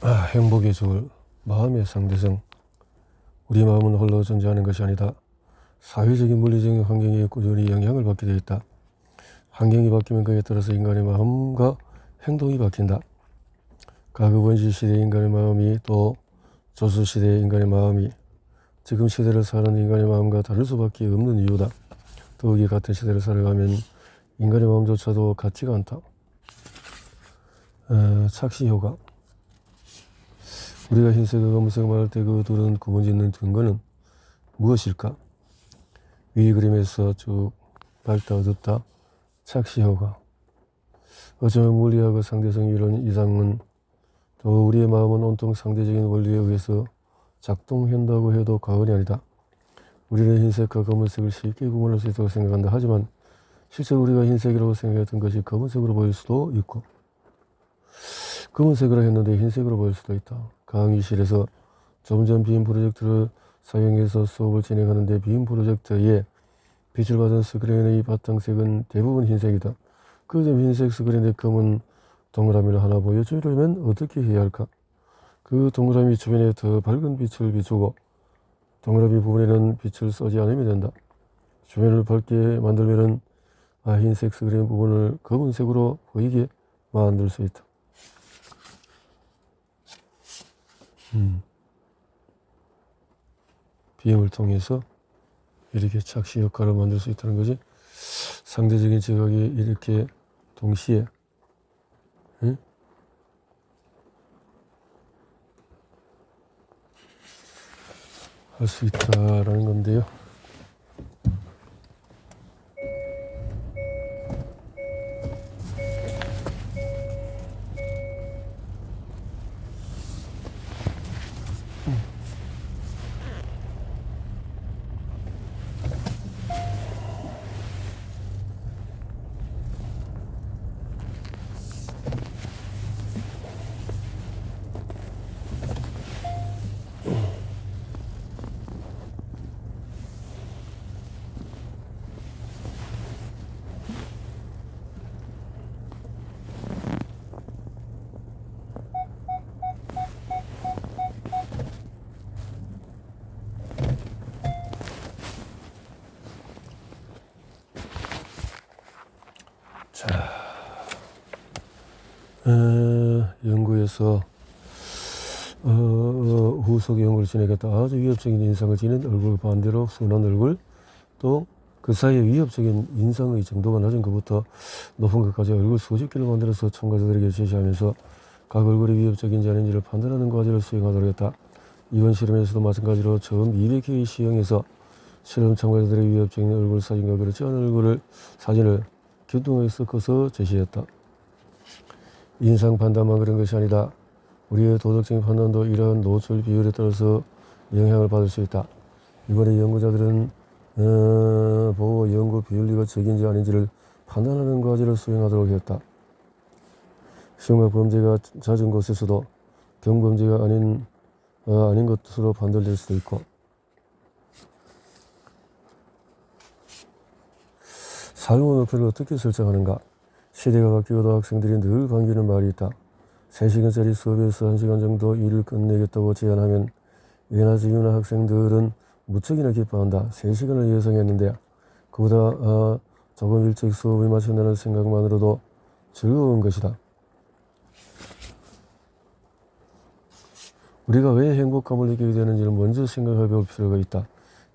행복에 좋을 마음의 상대성. 우리 마음은 홀로 존재하는 것이 아니다. 사회적인 물리적인 환경에 꾸준히 영향을 받게 되어 있다. 환경이 바뀌면 그에 따라서 인간의 마음과 행동이 바뀐다. 과거 원시 시대의 인간의 마음이 또 조선 시대의 인간의 마음이 지금 시대를 사는 인간의 마음과 다를 수밖에 없는 이유다. 더욱이 같은 시대를 살아가면 인간의 마음조차도 같지가 않다. 착시 효과. 우리가 흰색과 검은색을 말할 때 그 둘은 구분짓는 근거는 무엇일까? 위 그림에서 쭉 밝다 어둡다 착시 효과. 어쩌면 물리학의 상대성 이론 이상은 또 우리의 마음은 온통 상대적인 원리에 의해서 작동한다고 해도 과언이 아니다. 우리는 흰색과 검은색을 쉽게 구분할 수 있다고 생각한다. 하지만 실제로 우리가 흰색이라고 생각했던 것이 검은색으로 보일 수도 있고 검은색으로 했는데 흰색으로 보일 수도 있다. 강의실에서 점점 빔 프로젝터를 사용해서 수업을 진행하는데 빔 프로젝터에 빛을 받은 스크린의 바탕색은 대부분 흰색이다. 그점 흰색 스크린에 검은 동그라미를 하나 보여주려면 어떻게 해야 할까? 그 동그라미 주변에 더 밝은 빛을 비추고 동그라미 부분에는 빛을 쏘지 않으면 된다. 주변을 밝게 만들면 흰색 스크린 부분을 검은색으로 보이게 만들 수 있다. 비행을 통해서 이렇게 착시 효과를 만들 수 있다는 거지. 상대적인 지각이 이렇게 동시에 할 수 있다라는 건데요. 자, 연구에서 후속 연구를 진행했다. 아주 위협적인 인상을 지닌 얼굴 반대로 순한 얼굴, 또 그 사이에 위협적인 인상의 정도가 낮은 것부터 높은 것까지 얼굴 수십 개를 만들어서 참가자들에게 제시하면서 각 얼굴이 위협적인지 아닌지를 판단하는 과제를 수행하도록 했다. 이번 실험에서도 마찬가지로 처음 200개의 시형에서 실험 참가자들의 위협적인 얼굴 사진과 그렇지 않은 얼굴 사진을 균등하게 섞어서 제시했다. 인상 판단만 그런 것이 아니다. 우리의 도덕적인 판단도 이러한 노출 비율에 따라서 영향을 받을 수 있다. 이번에 연구자들은 보호 연구 비윤리가 적인지 아닌지를 판단하는 과제를 수행하도록 했다. 시험과 범죄가 잦은 곳에서도 경범죄가 아닌 것으로 판단될 수도 있고, 사용의 목표를 어떻게 설정하는가? 시대가 바뀌어도 학생들이 늘 반기는 말이 있다. 3시간짜리 수업에서 1시간 정도 일을 끝내겠다고 제안하면 예나 지금이나 학생들은 무척이나 기뻐한다. 3시간을 예상했는데 그보다 조금 일찍 수업을 마친다는 생각만으로도 즐거운 것이다. 우리가 왜 행복감을 느끼게 되는지를 먼저 생각해 볼 필요가 있다.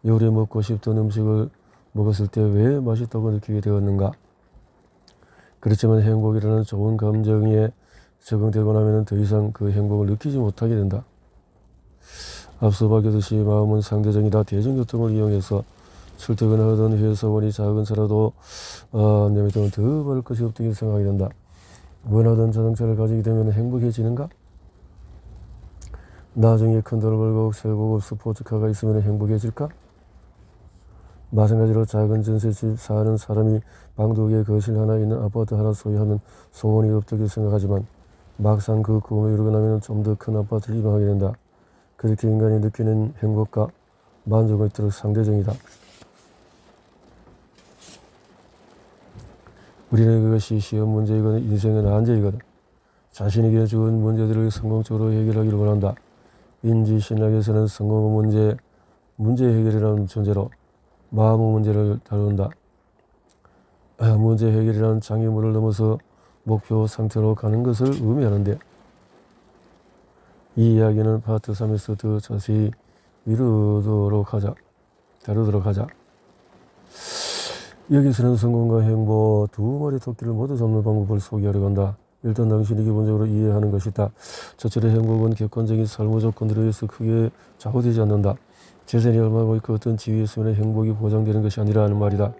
요리 먹고 싶던 음식을 먹었을 때 왜 맛있다고 느끼게 되었는가? 그렇지만 행복이라는 좋은 감정에 적응되고 나면 더 이상 그 행복을 느끼지 못하게 된다. 앞서 밝혔듯이 마음은 상대적이다. 대중교통을 이용해서 출퇴근하던 회사원이 작은 차라도 내밀면 더 벌 것이 없다고 생각이 된다. 원하던 자동차를 가지게 되면 행복해지는가? 나중에 큰 돈을 벌고 새 고급 스포츠카가 있으면 행복해질까? 마찬가지로 작은 전셋집 사는 사람이 방 2개 거실 하나 있는 아파트 하나 소유하면 소원이 없다고 생각하지만 막상 그 꿈을 이루고 나면 좀 더 큰 아파트를 이용하게 된다. 그렇게 인간이 느끼는 행복과 만족은 있도록 상대적이다. 우리는 그것이 시험 문제이거든 인생의 난제이거든. 자신에게 주은 문제들을 성공적으로 해결하기를 원한다. 인지심리학에서는 성공의 문제 해결이라는 존재로 마음의 문제를 다룬다. 문제 해결이라는 장애물을 넘어서 목표 상태로 가는 것을 의미하는데, 이 이야기는 파트 3에서 더 자세히 다루도록 하자. 여기서는 성공과 행복 두 마리 토끼를 모두 잡는 방법을 소개하려고 한다. 일단 당신이 기본적으로 이해하는 것이다. 첫째로 행복은 객관적인 삶의 조건들에 의해서 크게 좌우되지 않는다. 재산이 얼마고 있고 어떤 지위에 있으면 행복이 보장되는 것이 아니라는 말이다.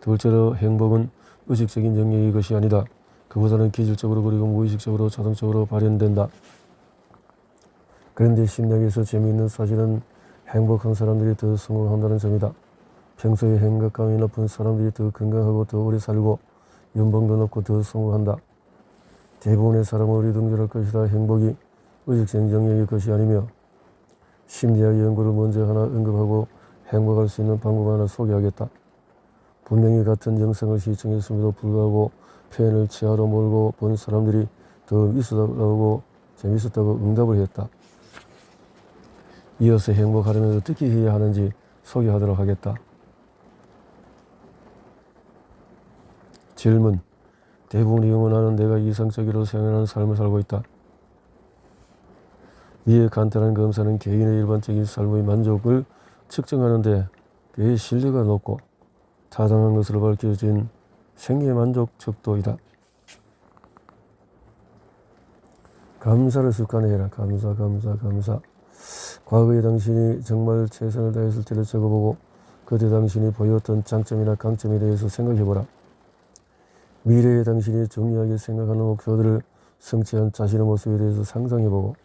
둘째로 행복은 의식적인 영역의 것이 아니다. 그보다는 기질적으로 그리고 무의식적으로 자동적으로 발현된다. 그런데 심리학에서 재미있는 사실은 행복한 사람들이 더 성공한다는 점이다. 평소에 행복감이 높은 사람들이 더 건강하고 더 오래 살고 연봉도 높고 더 성공한다. 대부분의 사람은 의리동절할 것이다. 행복이 의식적인 영역의 것이 아니며, 심리학 연구를 먼저 하나 언급하고 행복할 수 있는 방법 하나 소개하겠다. 분명히 같은 영상을 시청했음에도 불구하고 펜을 치아로 몰고 본 사람들이 더 재밌었다고 응답을 했다. 이어서 행복하려면 어떻게 해야 하는지 소개하도록 하겠다. 질문. 대부분의 경우 나는 내가 이상적으로 생각하는 삶을 살고 있다. 위의 간단한 검사는 개인의 일반적인 삶의 만족을 측정하는데 그의 신뢰가 높고 타당한 것으로 밝혀진 생애 만족 척도이다. 감사를 습관화해라. 감사. 과거에 당신이 정말 최선을 다했을 때를 적어보고 그때 당신이 보였던 장점이나 강점에 대해서 생각해보라. 미래에 당신이 중요하게 생각하는 목표들을 성취한 자신의 모습에 대해서 상상해보고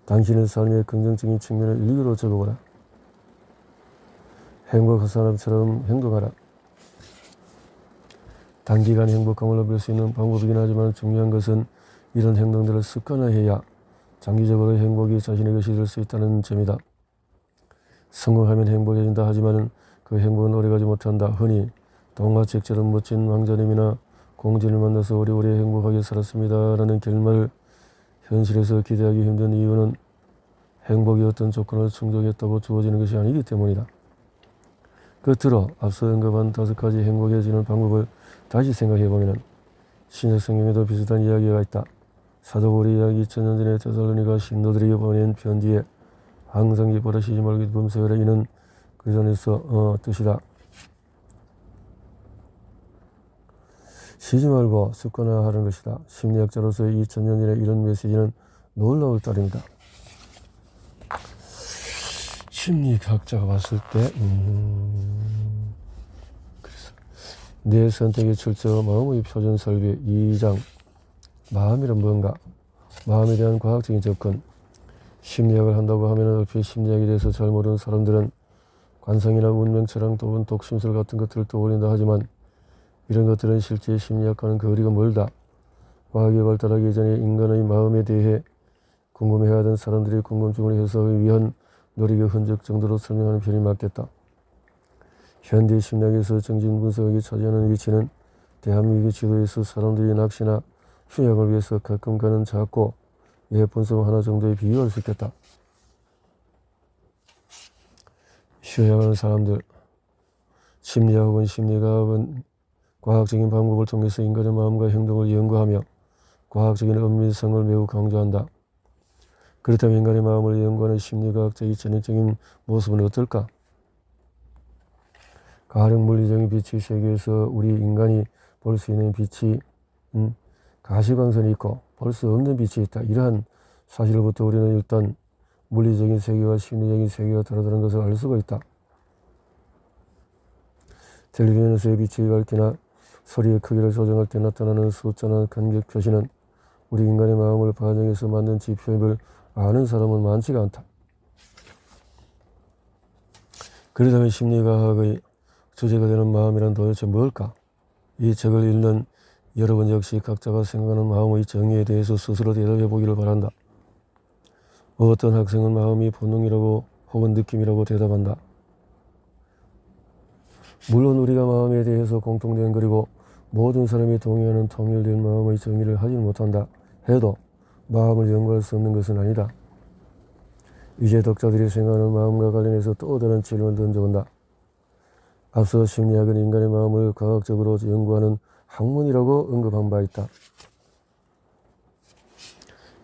당신의 삶의 긍정적인 측면을 일기로 적어보라. 행복한 사람처럼 행동하라. 단기간 행복감을 얻을 수 있는 방법이긴 하지만 중요한 것은 이런 행동들을 습관화해야 장기적으로 행복이 자신의 것이 될 수 있다는 점이다. 성공하면 행복해진다 하지만 그 행복은 오래가지 못한다. 흔히 동화책처럼 멋진 왕자님이나 공주를 만나서 오래오래 행복하게 살았습니다 라는 결말을 현실에서 기대하기 힘든 이유는 행복이 어떤 조건을 충족했다고 주어지는 것이 아니기 때문이다. 끝으로 앞서 언급한 5가지 행복해지는 방법을 다시 생각해보면 신약 성경에도 비슷한 이야기가 있다. 사도 바울이 약 2000년 전에 데살로니가 신도들에게 보낸 편지에 항상 기뻐라 쉬지 말고 금서하라 이는 그 전에서 뜻이다. 쉬지 말고 습관화하는 것이다. 심리학자로서의 2000년 전에 이런 메시지는 놀라울 따름이다. 심리학자가 봤을 때 그래서 내 선택의 출처 마음의 표준 설계 2장 마음이란 뭔가? 마음에 대한 과학적인 접근. 심리학을 한다고 하면 얼핏 심리학에 대해서 잘 모르는 사람들은 관상이나 운명, 철학 또는 독심술 같은 것들을 떠올린다 하지만 이런 것들은 실제 심리학과는 거리가 멀다. 과학이 발달하기 전에 인간의 마음에 대해 궁금해하던 사람들이 궁금증을 해소하기 위한 노력의 흔적 정도로 설명하는 편이 맞겠다. 현대 심리학에서 정신분석학이 차지하는 위치는 대한민국의 지도에서 사람들이 낚시나 휴양을 위해서 가끔 가는 작고 예쁜 섬 하나 정도에 비유할 수 있겠다. 휴양하는 사람들, 심리학은 심리과학은 과학적인 방법을 통해서 인간의 마음과 행동을 연구하며 과학적인 엄밀성을 매우 강조한다. 그렇다면 인간의 마음을 연구하는 심리과학자의 전형적인 모습은 어떨까? 가령 물리적인 빛의 세계에서 우리 인간이 볼 수 있는 빛이 가시광선이 있고 볼 수 없는 빛이 있다. 이러한 사실로부터 우리는 일단 물리적인 세계와 심리적인 세계가 다르다는 것을 알 수가 있다. 텔레비전에서의 빛의 밝기나 소리의 크기를 조정할 때 나타나는 숫자나 간격 표시는 우리 인간의 마음을 반영해서 만든 지표임을 아는 사람은 많지가 않다. 그렇다면 심리과학의 주제가 되는 마음이란 도대체 뭘까? 이 책을 읽는 여러분 역시 각자가 생각하는 마음의 정의에 대해서 스스로 대답해 보기를 바란다. 어떤 학생은 마음이 본능이라고 혹은 느낌이라고 대답한다. 물론 우리가 마음에 대해서 공통된 그리고 모든 사람이 동의하는 통일된 마음의 정의를 하지 못한다 해도 마음을 연구할 수 없는 것은 아니다. 이제 독자들이 생각하는 마음과 관련해서 또 다른 질문을 던져본다. 앞서 심리학은 인간의 마음을 과학적으로 연구하는 학문이라고 언급한 바 있다.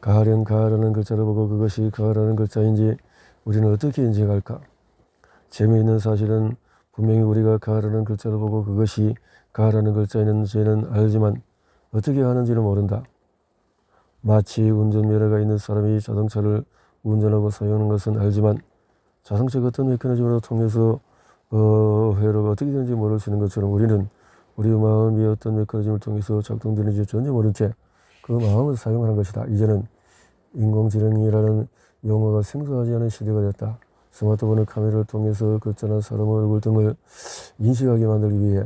가하라는 글자를 보고 그것이 가하라는 글자인지 우리는 어떻게 인식할까? 재미있는 사실은 분명히 우리가 가하라는 글자를 보고 그것이 가하라는 글자인지는 알지만 어떻게 하는지는 모른다. 마치 운전면허가 있는 사람이 자동차를 운전하고 사용하는 것은 알지만 자동차가 어떤 메커니즘으로 통해서 회로가 어떻게 되는지 모를 수 있는 것처럼 우리는 우리 마음이 어떤 메커니즘을 통해서 작동되는지 전혀 모른 채 그 마음을 사용하는 것이다. 이제는 인공지능이라는 용어가 생소하지 않은 시대가 됐다. 스마트폰의 카메라를 통해서 글자나 사람의 얼굴 등을 인식하게 만들기 위해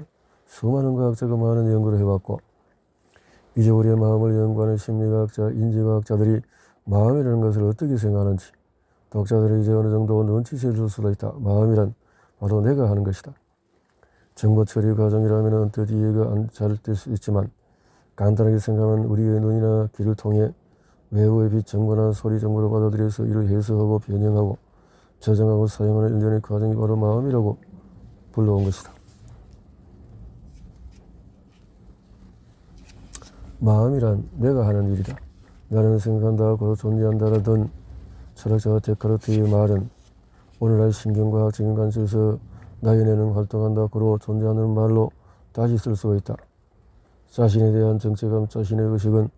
수많은 과학자가 많은 연구를 해왔고 이제 우리의 마음을 연구하는 심리학자, 인지과학자들이 마음이라는 것을 어떻게 생각하는지 독자들이 이제 어느 정도 눈치채 줄 수가 있다. 마음이란 바로 내가 하는 것이다. 정보 처리 과정이라면 언뜻 이해가 잘 될 수 있지만 간단하게 생각하면 우리의 눈이나 귀를 통해 외부의 빛 정보나 소리 정보를 받아들여서 이를 해석하고 변형하고 저장하고 사용하는 일련의 과정이 바로 마음이라고 불러온 것이다. 마음이란 내가 하는 일이다. 나는 생각한다, 고로 존재한다라던 철학자 데카르트의 말은 오늘날 신경과학적인 관점에서 나의 뇌는 활동한다, 고로 존재하는 말로 다시 쓸 수가 있다. 자신에 대한 정체감, 자신의 의식은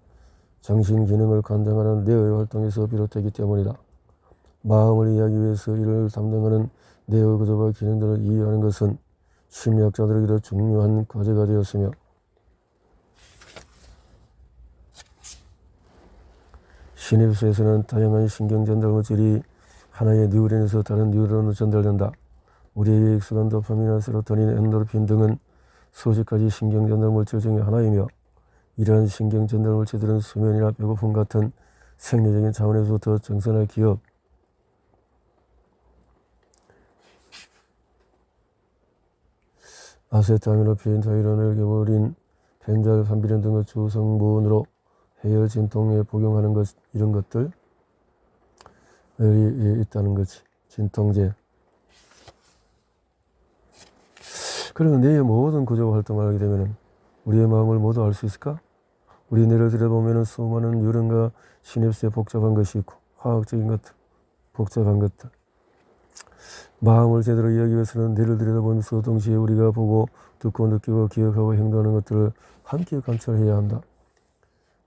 정신 기능을 관장하는 뇌의 활동에서 비롯되기 때문이다. 마음을 이해하기 위해서 이를 담당하는 뇌의 구조와 기능들을 이해하는 것은 심리학자들에게도 중요한 과제가 되었으며 신입수에서는 다양한 신경 전달 물질이 하나의 뉴런에서 다른 뉴런으로 전달된다. 우리에게 익숙한 도파민이나 세로토닌, 엔도르핀 등은 수십 가지 신경 전달 물질 중에 하나이며 이러한 신경 전달 물질들은 수면이나 배고픔 같은 생리적인 차원에서부터 정서나 기억, 아세타미노펜, 타이레놀, 게버린, 벤잘, 판비린 등의 주성분으로 해열 진통에 복용하는 것, 이런 것들이 있다는 거지. 진통제. 그러면 뇌의 모든 구조가 활동을 하게 되면 우리의 마음을 모두 알 수 있을까? 우리 뇌를 들여다보면 수많은 뉴런과 시냅스에 복잡한 것이 있고 화학적인 것들, 복잡한 것들. 마음을 제대로 이해하기 위해서는 뇌를 들여다보면서 동시에 우리가 보고 듣고 느끼고 기억하고 행동하는 것들을 함께 관찰해야 한다.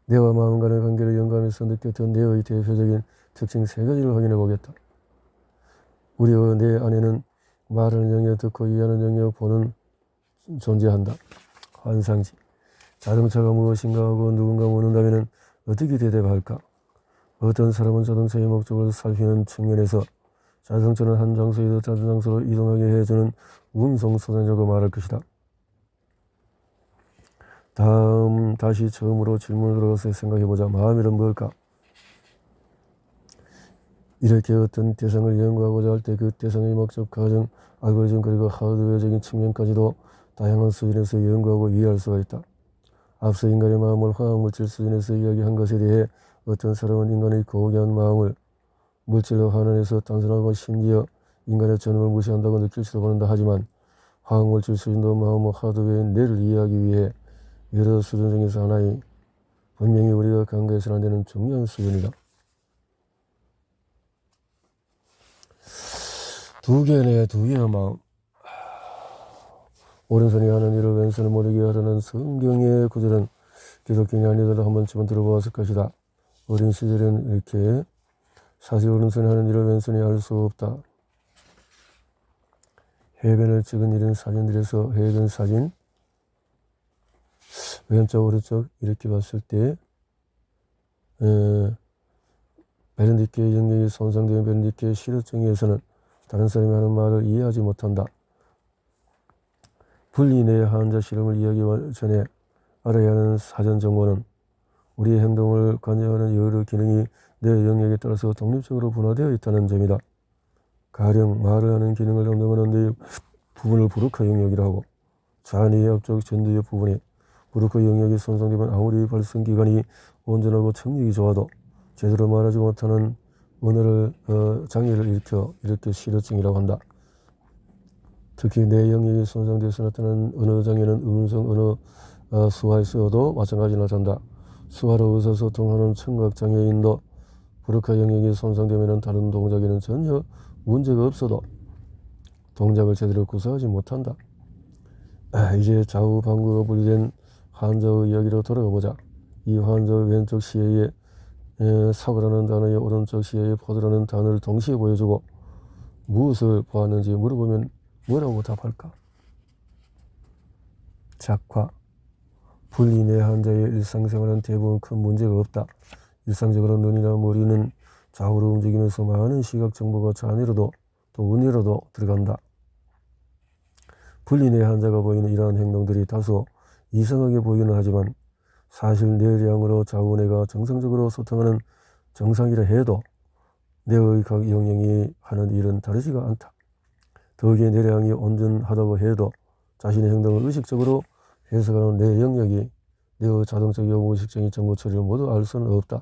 뇌와 마음 간의 관계를 연구하면서 느꼈던 뇌의 대표적인 특징 3가지를 확인해 보겠다. 우리의 뇌 안에는 말하는 영역, 듣고 이해하는 영역, 보는 존재한다. 환상지. 자동차가 무엇인가 하고 누군가 묻는다면 어떻게 대답할까? 어떤 사람은 자동차의 목적을 살피는 측면에서 자동차는 한 장소에서 다른 장소로 이동하게 해주는 운송수단이라고 말할 것이다. 다시 처음으로 질문을 들어서 생각해보자. 마음이란 무엇일까? 이렇게 어떤 대상을 연구하고자 할 때 그 대상의 목적, 과정, 알고리즘 그리고 하드웨어적인 측면까지도 다양한 수준에서 연구하고 이해할 수가 있다. 앞서 인간의 마음을 화학물질 수준에서 이야기한 것에 대해 어떤 사람은 인간의 고귀한 마음을 물질로 환원해서 단순하고 심지어 인간의 전능을 무시한다고 느낄지도 모른다. 하지만 화학물질 수준도 마음의 하드웨어인 뇌를 이해하기 위해 여러 수준 중에서 하나의 분명히 우리가 간과해서는 안 되는 중요한 수준이다. 두 개의 마음. 오른손이 하는 일을 왼손을 모르게 하려는 성경의 구절은 기독교인이 아니더라도 한 번쯤은 들어보았을 것이다. 어린 시절엔 이렇게 사실 오른손이 하는 일을 왼손이 할 수 없다. 해변을 찍은 이런 사진들에서 해변 사진 왼쪽 오른쪽 이렇게 봤을 때 베른디케의 영역이 손상된 베른디케의 시력장애에서는 다른 사람이 하는 말을 이해하지 못한다. 분리뇌 환자 실험을 이야기하기 전에 알아야 하는 사전 정보는 우리의 행동을 관여하는 여러 기능이 뇌 영역에 따라서 독립적으로 분화되어 있다는 점이다. 가령 말을 하는 기능을 담당하는 뇌의 부분을 브로카 영역이라고 하고 좌뇌의 앞쪽 전두엽 부분에 브로커 영역이 손상되면 아무리 발성기관이 온전하고 청력이 좋아도 제대로 말하지 못하는 언어를 장애를 일으켜 실어증이라고 한다. 특히 뇌 영역이 손상돼서 나타나는 언어 장애는 음성 언어 수화에서도 마찬가지로 나타난다. 수화로 의사소통하는 청각장애인도 브로카 영역이 손상되면 다른 동작에는 전혀 문제가 없어도 동작을 제대로 구사하지 못한다. 이제 좌우 방구가 분리된 환자의 이야기로 돌아가 보자. 이 환자의 왼쪽 시야에 사고라는 단어의 오른쪽 시야에 포도라는 단어를 동시에 보여주고 무엇을 보았는지 물어보면 뭐라고 답할까? 작화. 분리뇌 환자의 일상생활은 대부분 큰 문제가 없다. 일상적으로 눈이나 머리는 좌우로 움직이면서 많은 시각 정보가 좌뇌로도 또 우뇌로도 들어간다. 분리뇌 환자가 보이는 이러한 행동들이 다소 이상하게 보이는 하지만 사실 뇌량으로 좌우뇌가 정상적으로 소통하는 정상이라 해도 뇌의 각 영역이 하는 일은 다르지가 않다. 더욱이 뇌량이 온전하다고 해도 자신의 행동을 의식적으로 해석하는 뇌 영역이 뇌의 자동적이고 무의식적인 정보 처리를 모두 알 수는 없다.